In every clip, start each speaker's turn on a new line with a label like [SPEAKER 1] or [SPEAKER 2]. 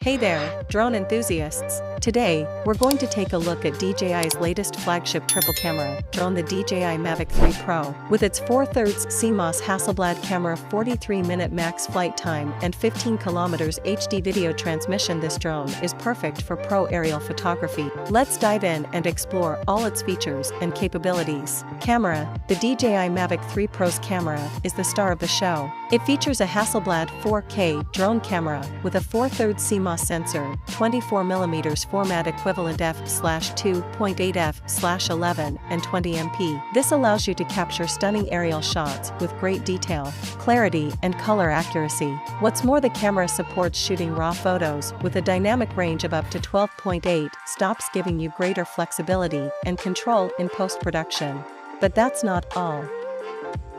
[SPEAKER 1] Hey there, drone enthusiasts! Today, we're going to take a look at DJI's latest flagship triple camera drone, the DJI Mavic 3 Pro. With its 4/3 CMOS Hasselblad camera, 43-minute max flight time, and 15 km HD video transmission, this drone is perfect for pro aerial photography. Let's dive in and explore all its features and capabilities. Camera: the DJI Mavic 3 Pro's camera is the star of the show. It features a Hasselblad 4K drone camera with a 4/3 CMOS sensor, 24mm format equivalent f/2.8 f/11 and 20 MP. This allows you to capture stunning aerial shots with great detail, clarity, and color accuracy. What's more, the camera supports shooting raw photos with a dynamic range of up to 12.8 stops, giving you greater flexibility and control in post-production. But that's not all.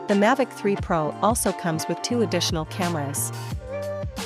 [SPEAKER 1] The Mavic 3 Pro also comes with two additional cameras.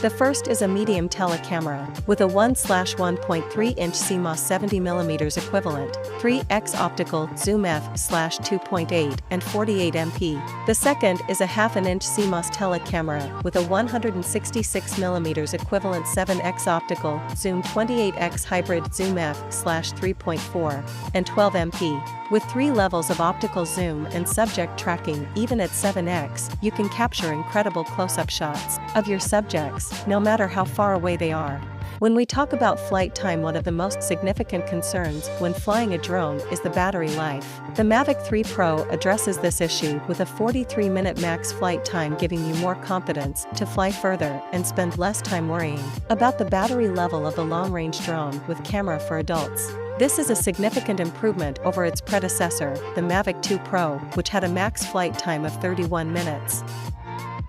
[SPEAKER 1] The first is a medium telecamera with a 1/1.3-inch CMOS 70mm equivalent, 3x optical zoom f/2.8 and 48 MP. The second is a 1/2-inch CMOS telecamera with a 166mm equivalent 7x optical zoom 28x hybrid zoom f/3.4 and 12 MP. With 3 levels of optical zoom and subject tracking, even at 7x, you can capture incredible close-up shots of your subjects, no matter how far away they are. When we talk about flight time, one of the most significant concerns when flying a drone is the battery life. The Mavic 3 Pro addresses this issue with a 43-minute max flight time, giving you more confidence to fly further and spend less time worrying about the battery level of the long-range drone with camera for adults. This is a significant improvement over its predecessor, the Mavic 2 Pro, which had a max flight time of 31 minutes.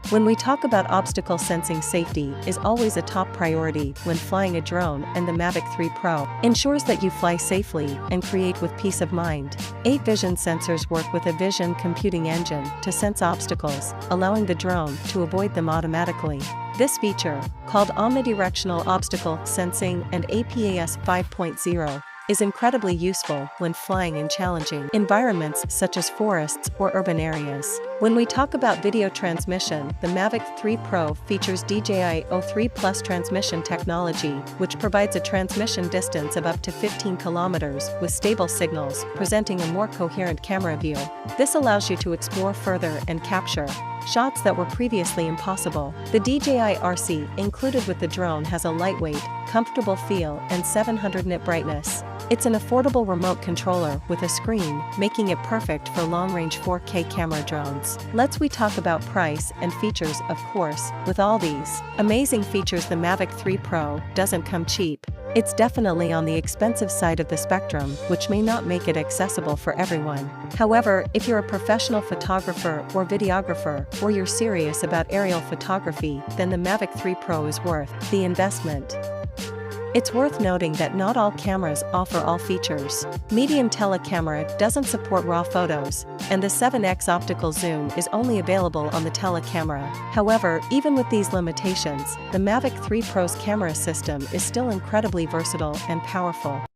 [SPEAKER 1] When we talk about obstacle sensing, safety is always a top priority when flying a drone, and the Mavic 3 Pro ensures that you fly safely and create with peace of mind. 8 vision sensors work with a vision computing engine to sense obstacles, allowing the drone to avoid them automatically. This feature, called Omnidirectional Obstacle Sensing and APAS 5.0, is incredibly useful when flying in challenging environments such as forests or urban areas. When we talk about video transmission, the Mavic 3 Pro features DJI O3 Plus transmission technology, which provides a transmission distance of up to 15 kilometers with stable signals, presenting a more coherent camera view. This allows you to explore further and capture shots that were previously impossible. The DJI RC included with the drone has a lightweight, comfortable feel and 700 nit brightness. It's an affordable remote controller with a screen, making it perfect for long-range 4K camera drones. We talk about price and features. Of course, with all these amazing features, the Mavic 3 Pro doesn't come cheap. It's definitely on the expensive side of the spectrum, which may not make it accessible for everyone. However, if you're a professional photographer or videographer, or you're serious about aerial photography, then the Mavic 3 Pro is worth the investment. It's worth noting that not all cameras offer all features. Medium telecamera doesn't support raw photos, and the 7x optical zoom is only available on the telecamera. However, even with these limitations, the Mavic 3 Pro's camera system is still incredibly versatile and powerful.